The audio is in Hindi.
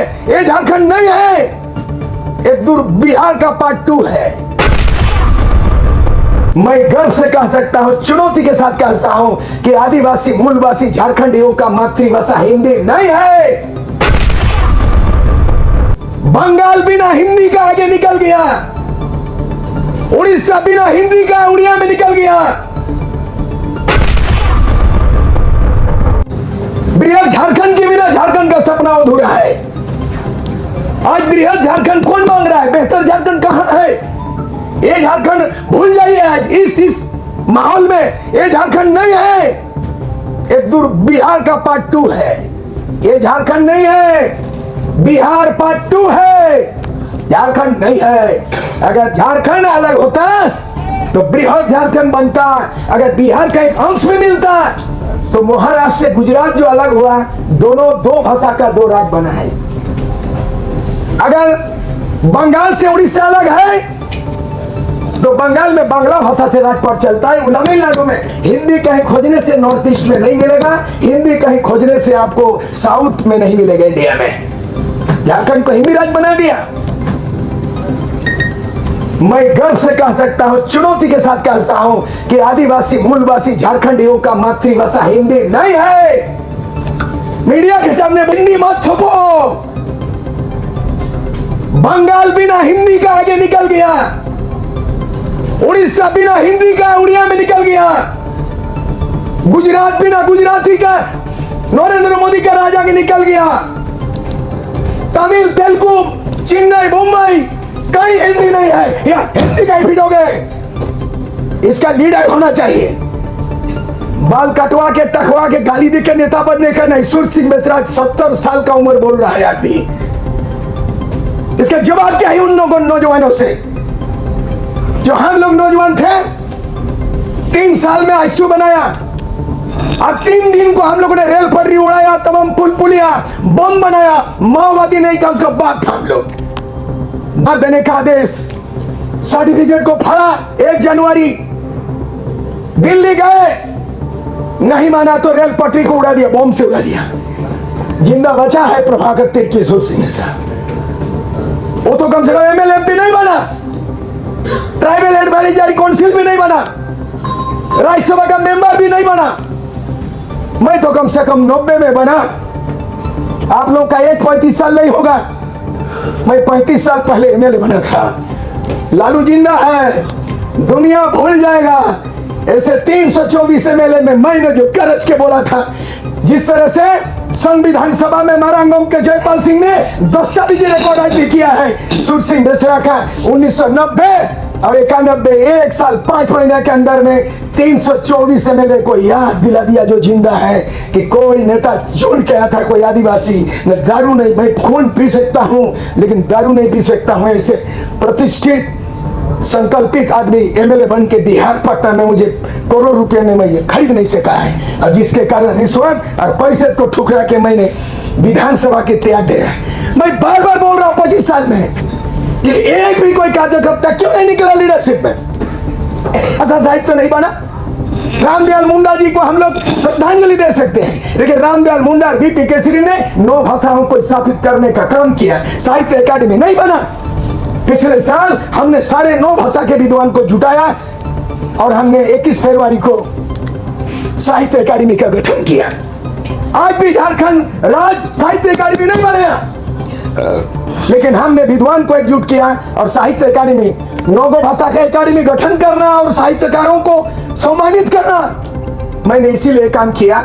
ये झारखंड नहीं है, एक दूर बिहार का पार्ट 2 है। मैं गर्व से कह सकता हूं, चुनौती के साथ कहता हूं कि आदिवासी मूलवासी झारखंडियों का मातृभाषा हिंदी नहीं है। बंगाल बिना हिंदी का आगे निकल गया, उड़ीसा बिना हिंदी का उड़िया में निकल गया। बृहद झारखंड के बिना झारखंड का सपना अधूरा है। आज बृहद झारखंड कौन मांग रहा है? बेहतर झारखंड कहां है? ये झारखंड भूल जाइए। आज इस माहौल में ये झारखंड नहीं है, एक दूर बिहार का पार्ट 2 है। ये झारखंड नहीं है, बिहार पार्ट 2 है, झारखंड नहीं है। अगर झारखंड अलग होता तो बृहद झारखंड बनता। अगर बिहार का एक अंश में मिलता तो महाराष्ट्र से गुजरात जो अलग हुआ, दोनों दो भाषा का 2 राज्य बना है। अगर बंगाल से उड़ीसा अलग है तो बंगाल में बांग्ला भाषा से राजपथ चलता है। तमिलनाडु में हिंदी कहीं खोजने से नॉर्थ ईस्ट में नहीं मिलेगा, हिंदी कहीं खोजने से आपको साउथ में नहीं मिलेगा इंडिया में। झारखंड को हिंदी राज्य बना दिया। मैं गर्व से कह सकता हूं, चुनौती के साथ कहता हूं कि आदिवासी मूलवासी झारखंडियों का मातृभाषा हिंदी नहीं है। मीडिया के सामने हिंदी मत छुपो। बंगाल बिना हिंदी का आगे निकल गया, उड़ीसा बिना हिंदी का उड़िया में निकल गया, गुजरात बिना गुजराती का नरेंद्र मोदी का राजा के निकल गया, तमिल तेलुगु चेन्नई मुंबई कहीं हिंदी नहीं है। या हिंदी कहीं फिटोगे, इसका लीडर होना चाहिए। बाल कटवा के टकवा के गाली दे के नेता बनने का नहीं। सुर सिंह मिश्रा 70 साल का उम्र बोल रहा है आदमी, इसका जवाब क्या है उन लोगों नौजवानों से? जो हम लोग नौजवान थे, 3 साल में आईसीयू बनाया और 3 दिन को हम लोगों ने रेल पटरी उड़ाया, तमाम पुल पुलिया बम बनाया। माओवादी नहीं था, उसका बाप था हम लोग। भर देने का आदेश, सर्टिफिकेट को फाड़ा। 1 जनवरी दिल्ली गए, नहीं माना तो रेल पटरी को उड़ा दिया, बम से उड़ा दिया। जिंदा बचा है प्रभाकर तिर्की सुर सिंह साहब। वो तो कम से कम एमएलए एमपी नहीं बना, ट्राइबल एडवाइजरी काउंसिल भी नहीं बना, राज्यसभा का मेंबर भी नहीं बना। मैं तो कम से कम 90 में बना। आप लोग का 35 साल नहीं होगा, मैं 35 साल पहले एमएलए बना था। लालू जिंदा है, दुनिया भूल जाएगा। ऐसे 324 एमएलए में मैंने जो गरज के बोला था, जिस तरह से संविधान सभा में मारांगम के जयपाल सिंह ने दस्तावेजी रिकॉर्ड किया है सुर सिंह मिश्रा का 1990 और 91, 1 साल 5 महीने के अंदर में 324 एमएलए को याद दिला दिया जो जिंदा है कि कोई नेता चुन के आया था, कोई आदिवासी न दारू नहीं। मैं खून पी सकता हूं लेकिन दारू नहीं पी सकता हूं। ऐसे प्रतिष्ठित संकल्पित आदमी एमएलए बन के बिहार पटना में मुझे करोड़ रुपए में मैं ये खरीद नहीं सका है, और जिसके कारण रिश्वत और पैसे को ठुकरा के मैंने विधानसभा के त्याग दिया है। मैं बार बार बोल रहा हूं 25 साल में कि एक भी कोई कार्यकर्ता क्यों नहीं निकला लीडरशिप में? ऐसा साहित्य नहीं बना। रामदयाल मुंडा जी को हम लोग श्रद्धांजलि दे सकते हैं, लेकिन रामदयाल मुंडा और बीपी केसरी ने 9 भाषाओं को स्थापित करने का काम किया। साहित्य अकादमी नहीं बना। पिछले साल हमने 9.5 भाषा के विद्वान को जुटाया और हमने 21 फरवरी को साहित्य अकादमी का गठन किया। आज भी झारखंड राज्य साहित्य अकादमी नहीं बनाया, लेकिन हमने विद्वान को एकजुट किया और साहित्य अकादमी 9 भाषा का अकादमी गठन करना और साहित्यकारों को सम्मानित करना, मैंने इसीलिए काम किया